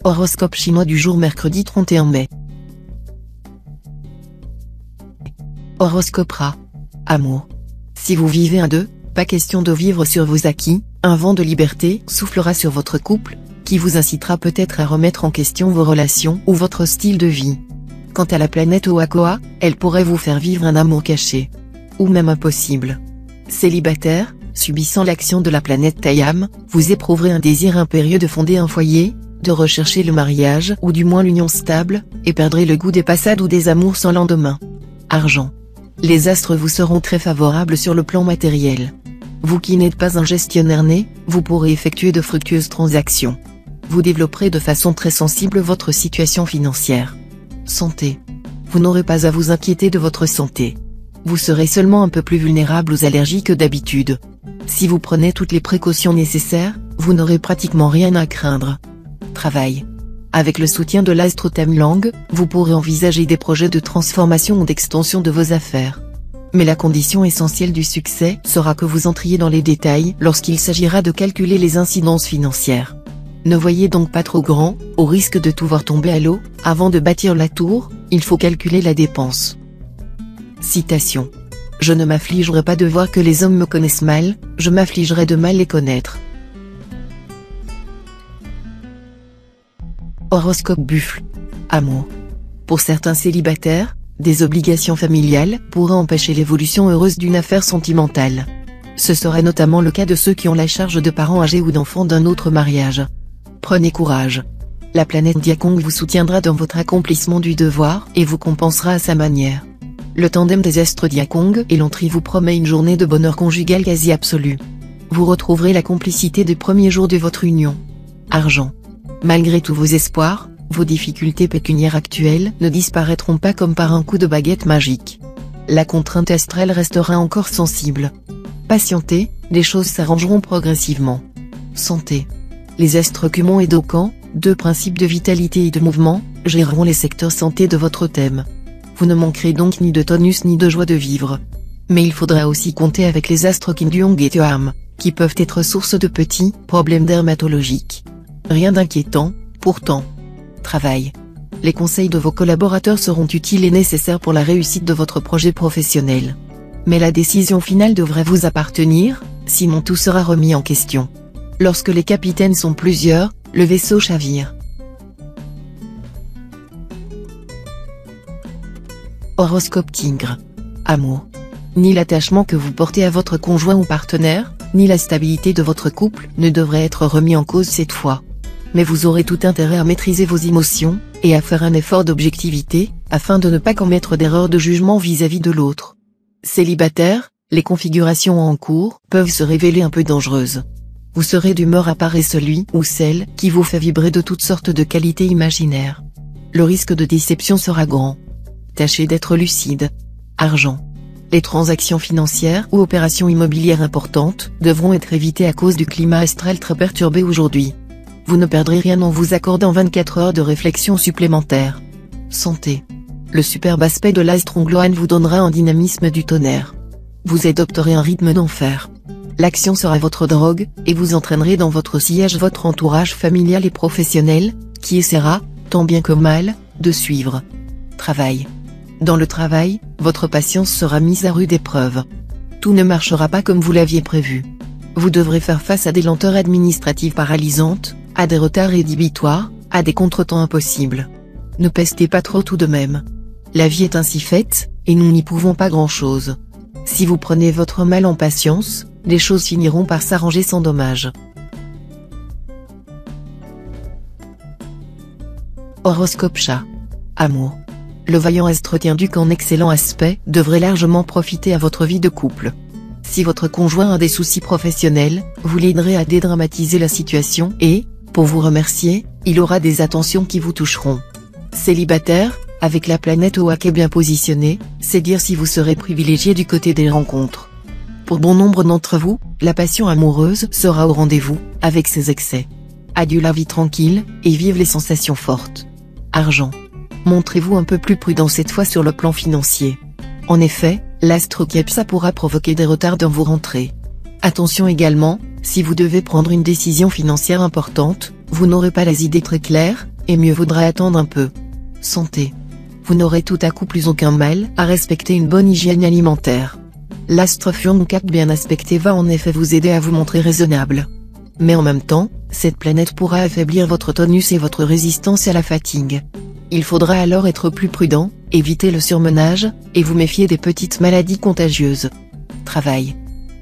Horoscope chinois du jour mercredi 31 mai. Horoscope Ra. Amour. Si vous vivez à deux, pas question de vivre sur vos acquis, un vent de liberté soufflera sur votre couple, qui vous incitera peut-être à remettre en question vos relations ou votre style de vie. Quant à la planète Oakoa, elle pourrait vous faire vivre un amour caché. Ou même impossible. Célibataire, subissant l'action de la planète Tayam, vous éprouverez un désir impérieux de fonder un foyer, de rechercher le mariage ou du moins l'union stable, et perdrez le goût des passades ou des amours sans lendemain. Argent. Les astres vous seront très favorables sur le plan matériel. Vous qui n'êtes pas un gestionnaire né, vous pourrez effectuer de fructueuses transactions. Vous développerez de façon très sensible votre situation financière. Santé. Vous n'aurez pas à vous inquiéter de votre santé. Vous serez seulement un peu plus vulnérable aux allergies que d'habitude. Si vous prenez toutes les précautions nécessaires, vous n'aurez pratiquement rien à craindre. Travail. Avec le soutien de l'astre Tamlang, vous pourrez envisager des projets de transformation ou d'extension de vos affaires. Mais la condition essentielle du succès sera que vous entriez dans les détails lorsqu'il s'agira de calculer les incidences financières. Ne voyez donc pas trop grand, au risque de tout voir tomber à l'eau. Avant de bâtir la tour, il faut calculer la dépense. Citation. Je ne m'affligerai pas de voir que les hommes me connaissent mal, je m'affligerai de mal les connaître. Horoscope Buffle. Amour. Pour certains célibataires, des obligations familiales pourraient empêcher l'évolution heureuse d'une affaire sentimentale. Ce serait notamment le cas de ceux qui ont la charge de parents âgés ou d'enfants d'un autre mariage. Prenez courage. La planète Diakong vous soutiendra dans votre accomplissement du devoir et vous compensera à sa manière. Le tandem des astres Diakong et l'Entrie vous promet une journée de bonheur conjugal quasi absolu. Vous retrouverez la complicité des premiers jours de votre union. Argent. Malgré tous vos espoirs, vos difficultés pécuniaires actuelles ne disparaîtront pas comme par un coup de baguette magique. La contrainte astrale restera encore sensible. Patientez, les choses s'arrangeront progressivement. Santé. Les astres Cumon et Docan, deux principes de vitalité et de mouvement, géreront les secteurs santé de votre thème. Vous ne manquerez donc ni de tonus ni de joie de vivre. Mais il faudra aussi compter avec les astres Kinduong et Tuam, qui peuvent être source de petits problèmes dermatologiques. Rien d'inquiétant, pourtant. Travail. Les conseils de vos collaborateurs seront utiles et nécessaires pour la réussite de votre projet professionnel. Mais la décision finale devrait vous appartenir, sinon tout sera remis en question. Lorsque les capitaines sont plusieurs, le vaisseau chavire. Horoscope Tigre. Amour. Ni l'attachement que vous portez à votre conjoint ou partenaire, ni la stabilité de votre couple ne devraient être remis en cause cette fois. Mais vous aurez tout intérêt à maîtriser vos émotions, et à faire un effort d'objectivité, afin de ne pas commettre d'erreurs de jugement vis-à-vis de l'autre. Célibataire, les configurations en cours peuvent se révéler un peu dangereuses. Vous serez d'humeur à parer celui ou celle qui vous fait vibrer de toutes sortes de qualités imaginaires. Le risque de déception sera grand. Tâchez d'être lucide. Argent. Les transactions financières ou opérations immobilières importantes devront être évitées à cause du climat astral très perturbé aujourd'hui. Vous ne perdrez rien en vous accordant 24 heures de réflexion supplémentaires. Santé. Le superbe aspect de l'astre Ongloan vous donnera un dynamisme du tonnerre. Vous adopterez un rythme d'enfer. L'action sera votre drogue, et vous entraînerez dans votre sillage votre entourage familial et professionnel, qui essaiera, tant bien que mal, de suivre. Travail. Dans le travail, votre patience sera mise à rude épreuve. Tout ne marchera pas comme vous l'aviez prévu. Vous devrez faire face à des lenteurs administratives paralysantes, à des retards rédhibitoires, à des contretemps impossibles. Ne pestez pas trop tout de même. La vie est ainsi faite, et nous n'y pouvons pas grand-chose. Si vous prenez votre mal en patience, les choses finiront par s'arranger sans dommage. Horoscope Chat. Amour. Le vaillant astre Tienduc en excellent aspect devrait largement profiter à votre vie de couple. Si votre conjoint a des soucis professionnels, vous l'aiderez à dédramatiser la situation et, pour vous remercier, il aura des attentions qui vous toucheront. Célibataire, avec la planète Oak bien positionnée, c'est dire si vous serez privilégié du côté des rencontres. Pour bon nombre d'entre vous, la passion amoureuse sera au rendez-vous, avec ses excès. Adieu la vie tranquille, et vive les sensations fortes. Argent. Montrez-vous un peu plus prudent cette fois sur le plan financier. En effet, l'astre Kepsa pourra provoquer des retards dans vos rentrées. Attention également, si vous devez prendre une décision financière importante, Vous n'aurez pas les idées très claires, et mieux vaudra attendre un peu. Santé. Vous n'aurez tout à coup plus aucun mal à respecter une bonne hygiène alimentaire. L'astre Furon 4 bien aspecté va en effet vous aider à vous montrer raisonnable. Mais en même temps, cette planète pourra affaiblir votre tonus et votre résistance à la fatigue. Il faudra alors être plus prudent, éviter le surmenage, et vous méfier des petites maladies contagieuses. Travail.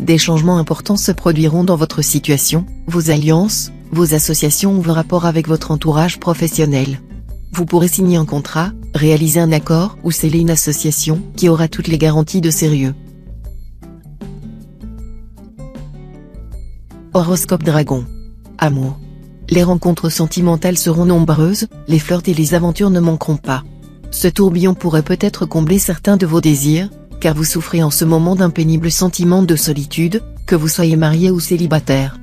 Des changements importants se produiront dans votre situation, vos alliances, vos associations ou vos rapports avec votre entourage professionnel. Vous pourrez signer un contrat, réaliser un accord ou sceller une association qui aura toutes les garanties de sérieux. Horoscope Dragon. Amour. Les rencontres sentimentales seront nombreuses, les flirts et les aventures ne manqueront pas. Ce tourbillon pourrait peut-être combler certains de vos désirs, car vous souffrez en ce moment d'un pénible sentiment de solitude, que vous soyez marié ou célibataire.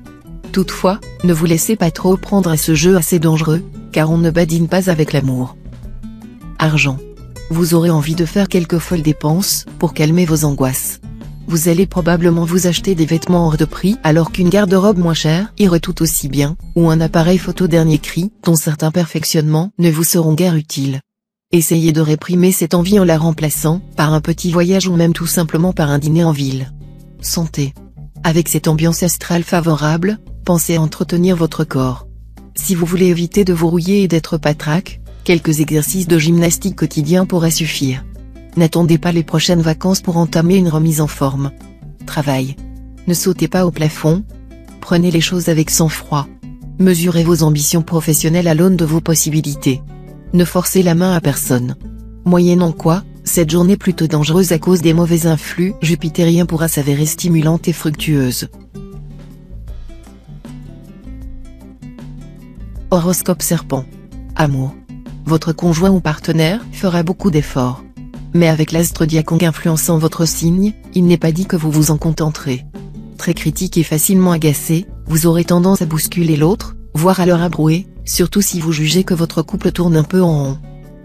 Toutefois, ne vous laissez pas trop prendre à ce jeu assez dangereux, car on ne badine pas avec l'amour. Argent. Vous aurez envie de faire quelques folles dépenses, pour calmer vos angoisses. Vous allez probablement vous acheter des vêtements hors de prix alors qu'une garde-robe moins chère irait tout aussi bien, ou un appareil photo dernier cri, dont certains perfectionnements ne vous seront guère utiles. Essayez de réprimer cette envie en la remplaçant par un petit voyage ou même tout simplement par un dîner en ville. Santé. Avec cette ambiance astrale favorable, pensez à entretenir votre corps. Si vous voulez éviter de vous rouiller et d'être patraque, quelques exercices de gymnastique quotidiens pourraient suffire. N'attendez pas les prochaines vacances pour entamer une remise en forme. Travail. Ne sautez pas au plafond. Prenez les choses avec sang-froid. Mesurez vos ambitions professionnelles à l'aune de vos possibilités. Ne forcez la main à personne. Moyennant quoi, cette journée plutôt dangereuse à cause des mauvais influx jupitériens pourra s'avérer stimulante et fructueuse. Horoscope Serpent. Amour. Votre conjoint ou partenaire fera beaucoup d'efforts. Mais avec l'astre Diakong influençant votre signe, il n'est pas dit que vous vous en contenterez. Très critique et facilement agacé, vous aurez tendance à bousculer l'autre, voire à le rabrouer, surtout si vous jugez que votre couple tourne un peu en rond.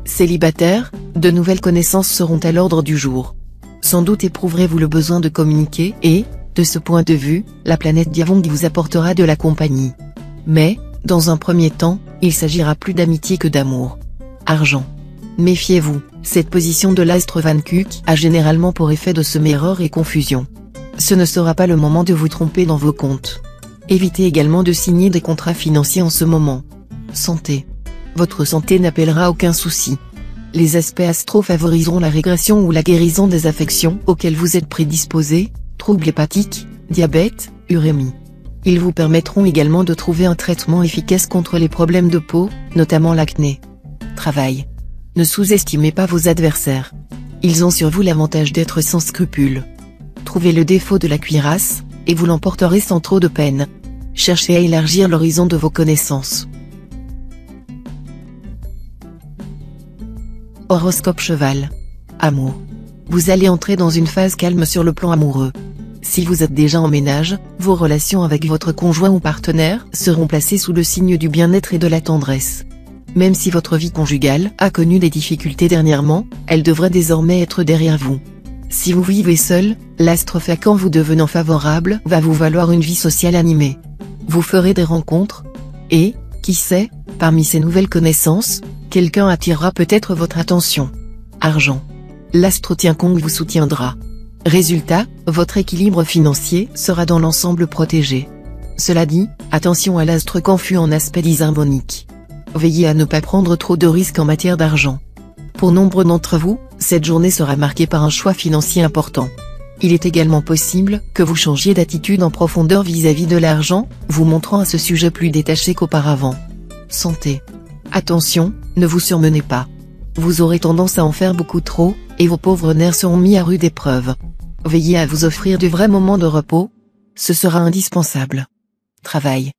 Célibataire, de nouvelles connaissances seront à l'ordre du jour. Sans doute éprouverez-vous le besoin de communiquer et, de ce point de vue, la planète Diakong vous apportera de la compagnie. Mais, dans un premier temps, il s'agira plus d'amitié que d'amour. Argent. Méfiez-vous, cette position de l'astre Van Kuk a généralement pour effet de semer erreur et confusion. Ce ne sera pas le moment de vous tromper dans vos comptes. Évitez également de signer des contrats financiers en ce moment. Santé. Votre santé n'appellera aucun souci. Les aspects astro favoriseront la régression ou la guérison des affections auxquelles vous êtes prédisposé, troubles hépatiques, diabète, urémie. Ils vous permettront également de trouver un traitement efficace contre les problèmes de peau, notamment l'acné. Travail. Ne sous-estimez pas vos adversaires. Ils ont sur vous l'avantage d'être sans scrupules. Trouvez le défaut de la cuirasse, et vous l'emporterez sans trop de peine. Cherchez à élargir l'horizon de vos connaissances. Horoscope Cheval. Amour. Vous allez entrer dans une phase calme sur le plan amoureux. Si vous êtes déjà en ménage, vos relations avec votre conjoint ou partenaire seront placées sous le signe du bien-être et de la tendresse. Même si votre vie conjugale a connu des difficultés dernièrement, elle devrait désormais être derrière vous. Si vous vivez seul, l'astre Facan vous devenant favorable va vous valoir une vie sociale animée. Vous ferez des rencontres, et, qui sait, parmi ces nouvelles connaissances, quelqu'un attirera peut-être votre attention. Argent. L'astre Diakong vous soutiendra. Résultat, votre équilibre financier sera dans l'ensemble protégé. Cela dit, attention à l'astre confus en aspect disharmonique. Veillez à ne pas prendre trop de risques en matière d'argent. Pour nombre d'entre vous, cette journée sera marquée par un choix financier important. Il est également possible que vous changiez d'attitude en profondeur vis-à-vis de l'argent, vous montrant à ce sujet plus détaché qu'auparavant. Santé. Attention, ne vous surmenez pas. Vous aurez tendance à en faire beaucoup trop, et vos pauvres nerfs seront mis à rude épreuve. Veillez à vous offrir de vrais moments de repos. Ce sera indispensable. Travail.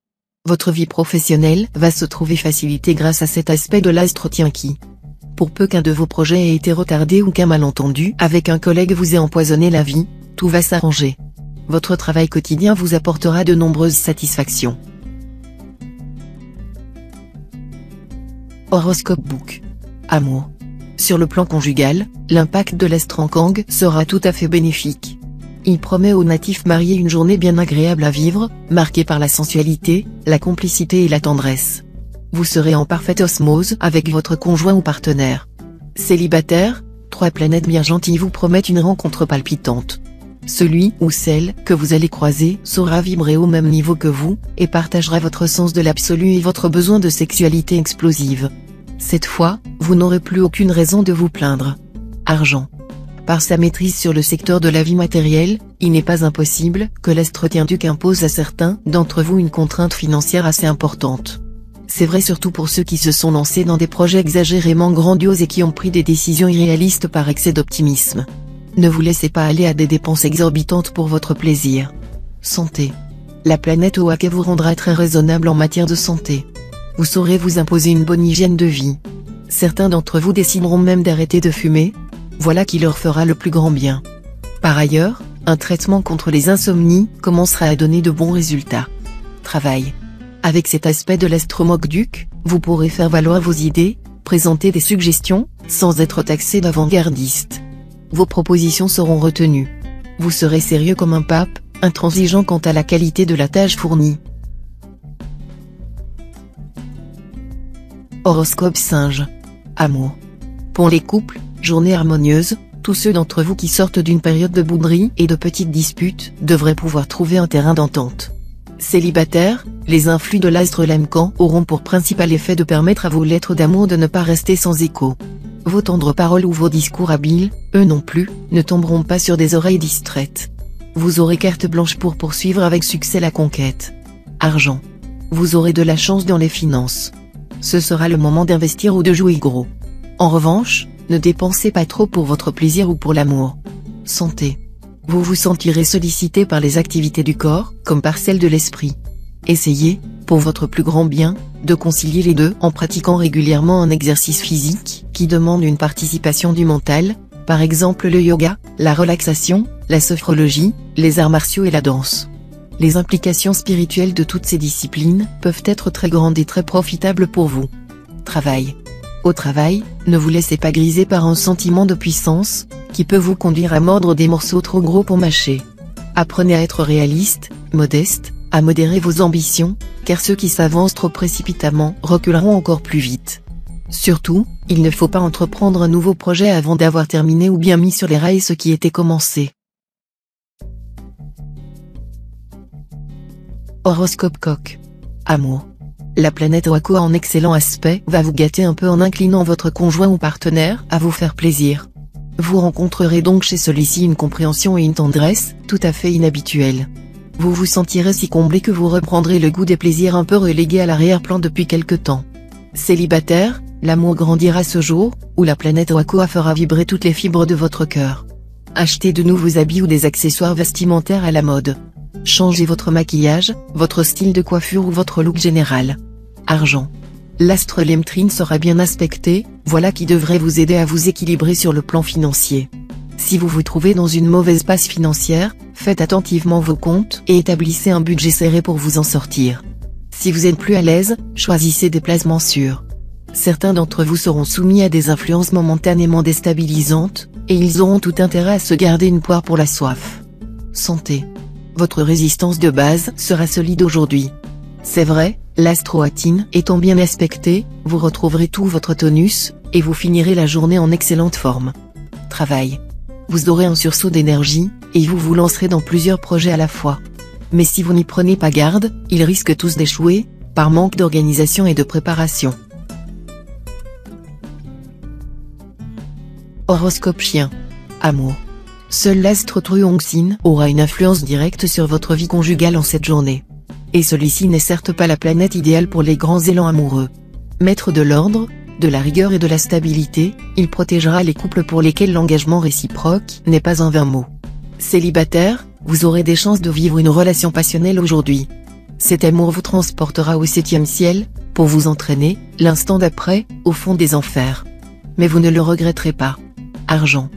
Votre vie professionnelle va se trouver facilitée grâce à cet aspect de l'astre Tianqi. Pour peu qu'un de vos projets ait été retardé ou qu'un malentendu avec un collègue vous ait empoisonné la vie, tout va s'arranger. Votre travail quotidien vous apportera de nombreuses satisfactions. Horoscope Book. Amour. Sur le plan conjugal, l'impact de l'astre Ankang sera tout à fait bénéfique. Il promet aux natifs mariés une journée bien agréable à vivre, marquée par la sensualité, la complicité et la tendresse. Vous serez en parfaite osmose avec votre conjoint ou partenaire. Célibataire, 3 planètes bien gentilles vous promettent une rencontre palpitante. Celui ou celle que vous allez croiser saura vibrer au même niveau que vous, et partagera votre sens de l'absolu et votre besoin de sexualité explosive. Cette fois, vous n'aurez plus aucune raison de vous plaindre. Argent. Par sa maîtrise sur le secteur de la vie matérielle, il n'est pas impossible que l'astre Tien-Duc impose à certains d'entre vous une contrainte financière assez importante. C'est vrai surtout pour ceux qui se sont lancés dans des projets exagérément grandioses et qui ont pris des décisions irréalistes par excès d'optimisme. Ne vous laissez pas aller à des dépenses exorbitantes pour votre plaisir. Santé. La planète Oak vous rendra très raisonnable en matière de santé. Vous saurez vous imposer une bonne hygiène de vie. Certains d'entre vous décideront même d'arrêter de fumer. Voilà qui leur fera le plus grand bien. Par ailleurs, un traitement contre les insomnies commencera à donner de bons résultats. Travail. Avec cet aspect de l'Astromokduc, vous pourrez faire valoir vos idées, présenter des suggestions, sans être taxé d'avant-gardiste. Vos propositions seront retenues. Vous serez sérieux comme un pape, intransigeant quant à la qualité de la tâche fournie. Horoscope Singe. Amour. Pour les couples, journée harmonieuse, tous ceux d'entre vous qui sortent d'une période de bouderie et de petites disputes devraient pouvoir trouver un terrain d'entente. Célibataires, les influx de l'astre Lemcan auront pour principal effet de permettre à vos lettres d'amour de ne pas rester sans écho. Vos tendres paroles ou vos discours habiles, eux non plus, ne tomberont pas sur des oreilles distraites. Vous aurez carte blanche pour poursuivre avec succès la conquête. Argent. Vous aurez de la chance dans les finances. Ce sera le moment d'investir ou de jouer gros. En revanche, ne dépensez pas trop pour votre plaisir ou pour l'amour. Santé. Vous vous sentirez sollicité par les activités du corps, comme par celles de l'esprit. Essayez, pour votre plus grand bien, de concilier les deux en pratiquant régulièrement un exercice physique qui demande une participation du mental, par exemple le yoga, la relaxation, la sophrologie, les arts martiaux et la danse. Les implications spirituelles de toutes ces disciplines peuvent être très grandes et très profitables pour vous. Travail. Au travail, ne vous laissez pas griser par un sentiment de puissance, qui peut vous conduire à mordre des morceaux trop gros pour mâcher. Apprenez à être réaliste, modeste, à modérer vos ambitions, car ceux qui s'avancent trop précipitamment reculeront encore plus vite. Surtout, il ne faut pas entreprendre un nouveau projet avant d'avoir terminé ou bien mis sur les rails ce qui était commencé. Horoscope Coq. Amour. La planète Oako en excellent aspect va vous gâter un peu en inclinant votre conjoint ou partenaire à vous faire plaisir. Vous rencontrerez donc chez celui-ci une compréhension et une tendresse tout à fait inhabituelles. Vous vous sentirez si comblé que vous reprendrez le goût des plaisirs un peu relégués à l'arrière-plan depuis quelque temps. Célibataire, l'amour grandira ce jour, où la planète Oako fera vibrer toutes les fibres de votre cœur. Achetez de nouveaux habits ou des accessoires vestimentaires à la mode. Changez votre maquillage, votre style de coiffure ou votre look général. Argent. L'astre Lemtrin sera bien aspecté, voilà qui devrait vous aider à vous équilibrer sur le plan financier. Si vous vous trouvez dans une mauvaise passe financière, faites attentivement vos comptes et établissez un budget serré pour vous en sortir. Si vous êtes plus à l'aise, choisissez des placements sûrs. Certains d'entre vous seront soumis à des influences momentanément déstabilisantes, et ils auront tout intérêt à se garder une poire pour la soif. Santé. Votre résistance de base sera solide aujourd'hui. C'est vrai, l'astroatine étant bien aspectée, vous retrouverez tout votre tonus, et vous finirez la journée en excellente forme. Travail. Vous aurez un sursaut d'énergie, et vous vous lancerez dans plusieurs projets à la fois. Mais si vous n'y prenez pas garde, ils risquent tous d'échouer, par manque d'organisation et de préparation. Horoscope Chien. Amour. Seul l'astre Truongsin aura une influence directe sur votre vie conjugale en cette journée. Et celui-ci n'est certes pas la planète idéale pour les grands élans amoureux. Maître de l'ordre, de la rigueur et de la stabilité, il protégera les couples pour lesquels l'engagement réciproque n'est pas un vain mot. Célibataire, vous aurez des chances de vivre une relation passionnelle aujourd'hui. Cet amour vous transportera au 7e ciel, pour vous entraîner, l'instant d'après, au fond des enfers. Mais vous ne le regretterez pas. Argent.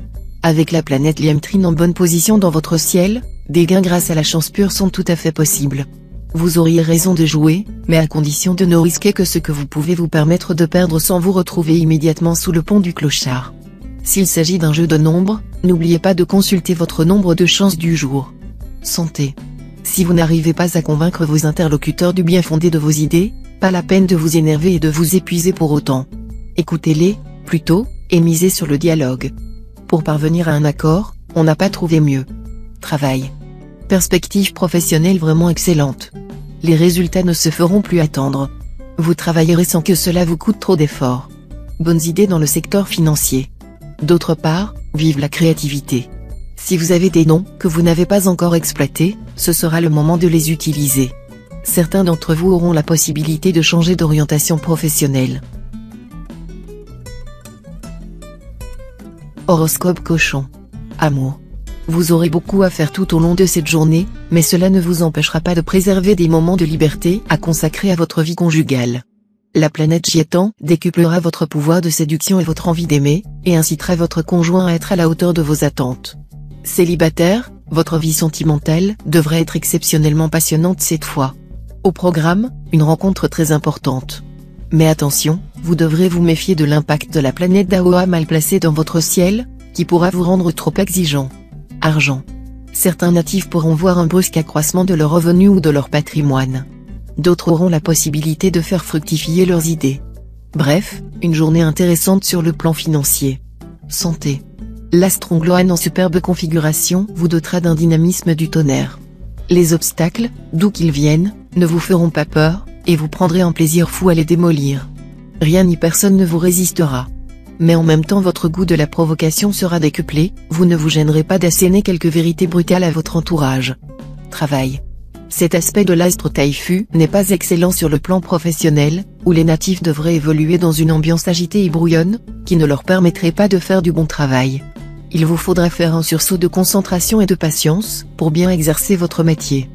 Avec la planète Lemtrin en bonne position dans votre ciel, des gains grâce à la chance pure sont tout à fait possibles. Vous auriez raison de jouer, mais à condition de ne risquer que ce que vous pouvez vous permettre de perdre sans vous retrouver immédiatement sous le pont du clochard. S'il s'agit d'un jeu de nombres, n'oubliez pas de consulter votre nombre de chance du jour. Santé. Si vous n'arrivez pas à convaincre vos interlocuteurs du bien fondé de vos idées, Pas la peine de vous énerver et de vous épuiser pour autant. Écoutez-les, plutôt, et misez sur le dialogue. Pour parvenir à un accord, on n'a pas trouvé mieux. Travail. Perspective professionnelle vraiment excellente. Les résultats ne se feront plus attendre. Vous travaillerez sans que cela vous coûte trop d'efforts. Bonnes idées dans le secteur financier. D'autre part, vive la créativité. Si vous avez des dons que vous n'avez pas encore exploités, ce sera le moment de les utiliser. Certains d'entre vous auront la possibilité de changer d'orientation professionnelle. Horoscope Cochon. Amour. Vous aurez beaucoup à faire tout au long de cette journée, mais cela ne vous empêchera pas de préserver des moments de liberté à consacrer à votre vie conjugale. La planète Gitan décuplera votre pouvoir de séduction et votre envie d'aimer, et incitera votre conjoint à être à la hauteur de vos attentes. Célibataire, votre vie sentimentale devrait être exceptionnellement passionnante cette fois. Au programme, une rencontre très importante. Mais attention, vous devrez vous méfier de l'impact de la planète Daoa mal placée dans votre ciel, qui pourra vous rendre trop exigeant. Argent. Certains natifs pourront voir un brusque accroissement de leurs revenus ou de leur patrimoine. D'autres auront la possibilité de faire fructifier leurs idées. Bref, une journée intéressante sur le plan financier. Santé. L'Astrongloane en superbe configuration vous dotera d'un dynamisme du tonnerre. Les obstacles, d'où qu'ils viennent, ne vous feront pas peur, et vous prendrez un plaisir fou à les démolir. Rien ni personne ne vous résistera. Mais en même temps votre goût de la provocation sera décuplé, vous ne vous gênerez pas d'asséner quelques vérités brutales à votre entourage. Travail. Cet aspect de l'astre Taifu n'est pas excellent sur le plan professionnel, où les natifs devraient évoluer dans une ambiance agitée et brouillonne, qui ne leur permettrait pas de faire du bon travail. Il vous faudra faire un sursaut de concentration et de patience, pour bien exercer votre métier.